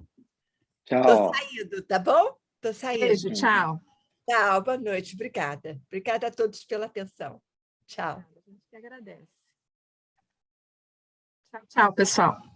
Tchau. Estou saindo, tá bom? Estou saindo. Beijo, tchau. Tchau, boa noite. Obrigada. Obrigada a todos pela atenção. Tchau. que agradece. Tchau, tchau, pessoal.